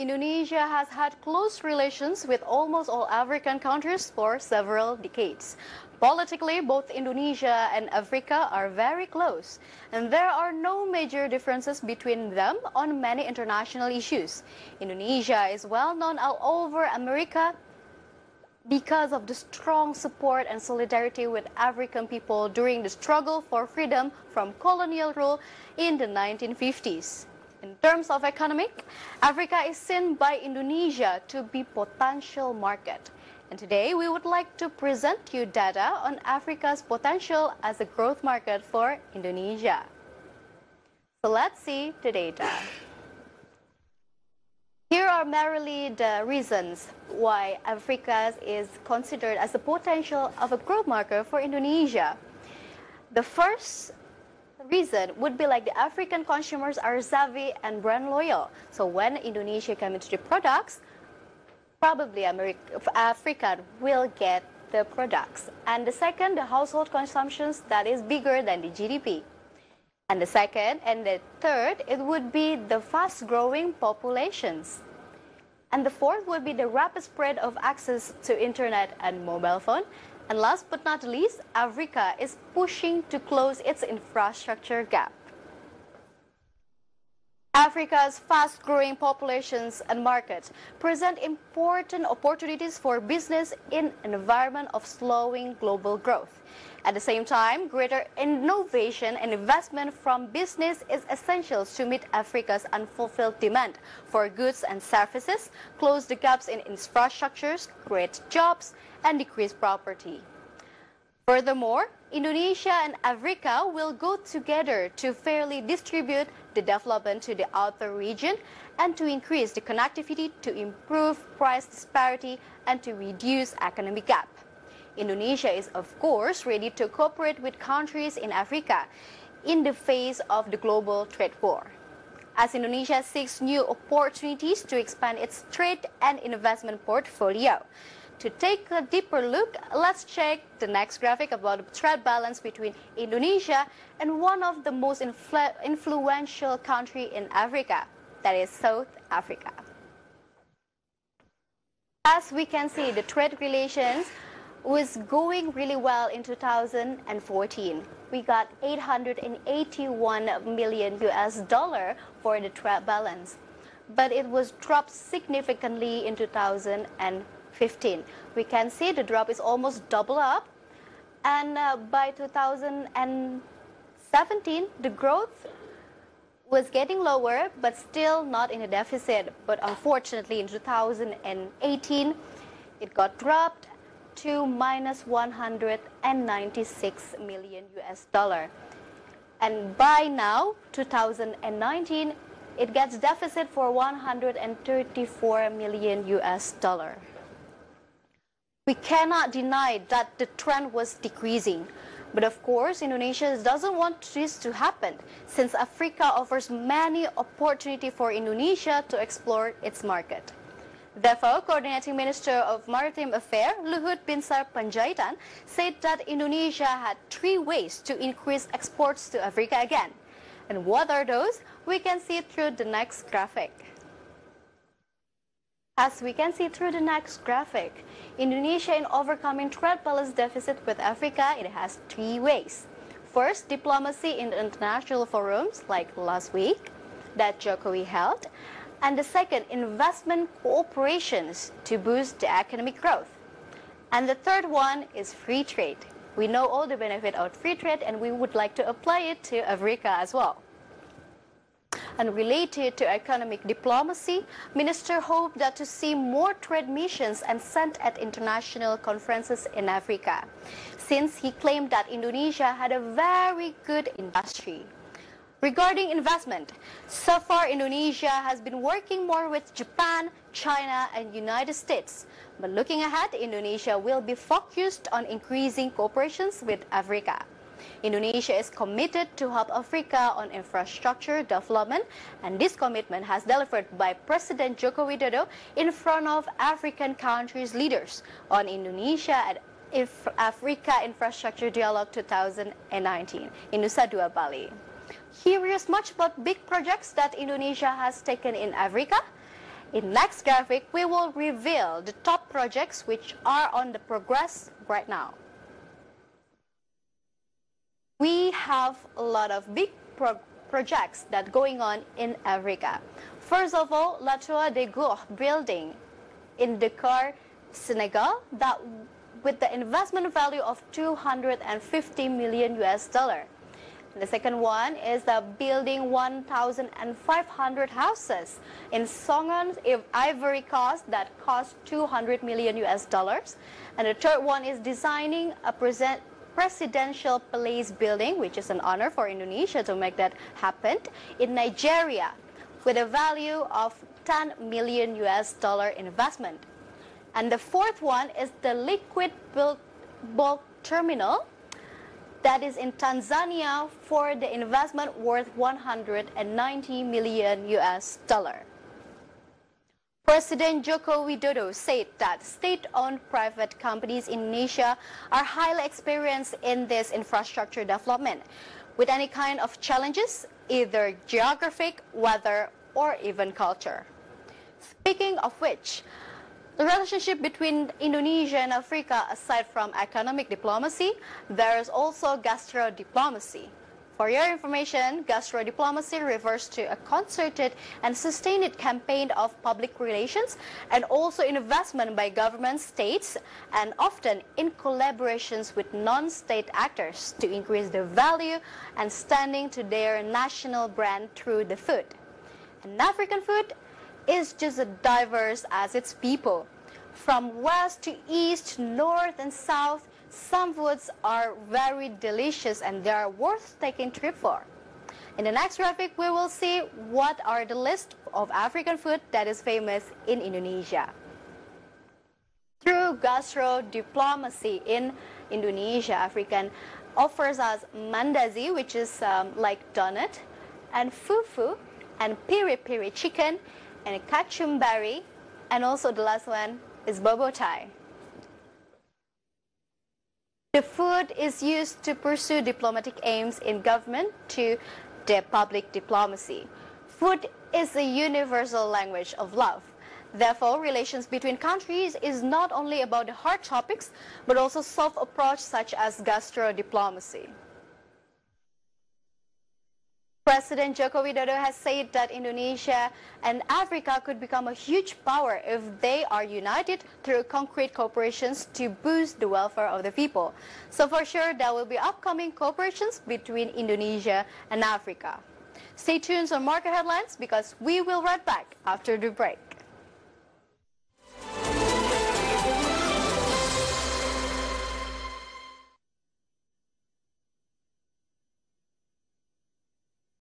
Indonesia has had close relations with almost all African countries for several decades. Politically, both Indonesia and Africa are very close, and there are no major differences between them on many international issues. Indonesia is well known all over America because of the strong support and solidarity with African people during the struggle for freedom from colonial rule in the 1950s. In terms of economic, Africa is seen by Indonesia to be potential market. And today we would like to present you data on Africa's potential as a growth market for Indonesia. So let's see the data. Here are merely the reasons why Africa is considered as a potential of a growth market for Indonesia. The first reason would be like the African consumers are savvy and brand loyal. So when Indonesia comes into the products, probably Africa will get the products. And the second, the household consumptions that is bigger than the GDP. And the second and the third, it would be the fast-growing populations. And the fourth would be the rapid spread of access to internet and mobile phone. And last but not least, Africa is pushing to close its infrastructure gap. Africa's fast-growing populations and markets present important opportunities for business in an environment of slowing global growth. At the same time, greater innovation and investment from business is essential to meet Africa's unfulfilled demand for goods and services, close the gaps in infrastructures, create jobs, and decrease poverty. Furthermore, Indonesia and Africa will go together to fairly distribute the development to the outer region and to increase the connectivity to improve price disparity and to reduce economic gap. Indonesia is, of course, ready to cooperate with countries in Africa in the face of the global trade war. As Indonesia seeks new opportunities to expand its trade and investment portfolio. To take a deeper look, let's check the next graphic about the trade balance between Indonesia and one of the most influential countries in Africa, that is South Africa. As we can see, the trade relations was going really well in 2014. We got 881 million US dollar for the trade balance, but it was dropped significantly in 2015. We can see the drop is almost double up, and by 2017 the growth was getting lower, but still not in a deficit. But unfortunately in 2018 it got dropped to minus 196 million US dollar. And by now, 2019, it gets deficit for 134 million US dollar. We cannot deny that the trend was decreasing. But of course, Indonesia doesn't want this to happen, since Africa offers many opportunities for Indonesia to explore its market. Therefore, Coordinating Minister of Maritime Affairs, Luhut Binsar Panjaitan, said that Indonesia had 3 ways to increase exports to Africa again. And what are those? We can see through the next graphic. As we can see through the next graphic, Indonesia in overcoming trade balance deficit with Africa, it has 3 ways. First, diplomacy in international forums like last week that Jokowi held. And the second, investment cooperations to boost the economic growth. And the third one is free trade. We know all the benefit of free trade, and we would like to apply it to Africa as well. And related to economic diplomacy, Minister hoped that to see more trade missions and sent at international conferences in Africa, since he claimed that Indonesia had a very good industry. Regarding investment, so far Indonesia has been working more with Japan, China, and United States. But looking ahead, Indonesia will be focused on increasing cooperations with Africa. Indonesia is committed to help Africa on infrastructure development, and this commitment has delivered by President Joko Widodo in front of African countries' leaders on Indonesia at Africa Infrastructure Dialog 2019 in Nusa Dua, Bali. Here is much about big projects that Indonesia has taken in Africa. In next graphic, we will reveal the top projects which are on the progress right now. We have a lot of big projects that going on in Africa. First of all, La Tour de Gour building in Dakar, Senegal, that with the investment value of 250 million US dollar. The second one is the building 1,500 houses in Songan, Ivory Coast, that cost 200 million US dollars. And the third one is designing a presidential palace building, which is an honor for Indonesia to make that happen, in Nigeria, with a value of 10 million US dollar investment. And the fourth one is the liquid bulk terminal that is in Tanzania for the investment worth 190 million US dollar. President Joko Widodo said that state-owned private companies in Indonesia are highly experienced in this infrastructure development, with any kind of challenges, either geographic, weather, or even culture. Speaking of which, the relationship between Indonesia and Africa, aside from economic diplomacy, there is also gastro-diplomacy. For your information, gastro-diplomacy refers to a concerted and sustained campaign of public relations and also investment by government, states, and often in collaborations with non-state actors to increase the value and standing to their national brand through the food. And African food is just as diverse as its people. From west to east, north and south, some foods are very delicious and they are worth taking a trip for. In the next graphic, we will see what are the list of African food that is famous in Indonesia. Through gastro-diplomacy in Indonesia, African offers us mandazi, which is like donut, and fufu, and piri-piri chicken, and kachumbari, and also the last one is bobotai. The food is used to pursue diplomatic aims in government to the public diplomacy. Food is a universal language of love. Therefore, relations between countries is not only about the hard topics, but also soft approach such as gastro-diplomacy. President Joko Widodo has said that Indonesia and Africa could become a huge power if they are united through concrete cooperations to boost the welfare of the people. So for sure, there will be upcoming cooperations between Indonesia and Africa. Stay tuned on market headlines because we will right back after the break.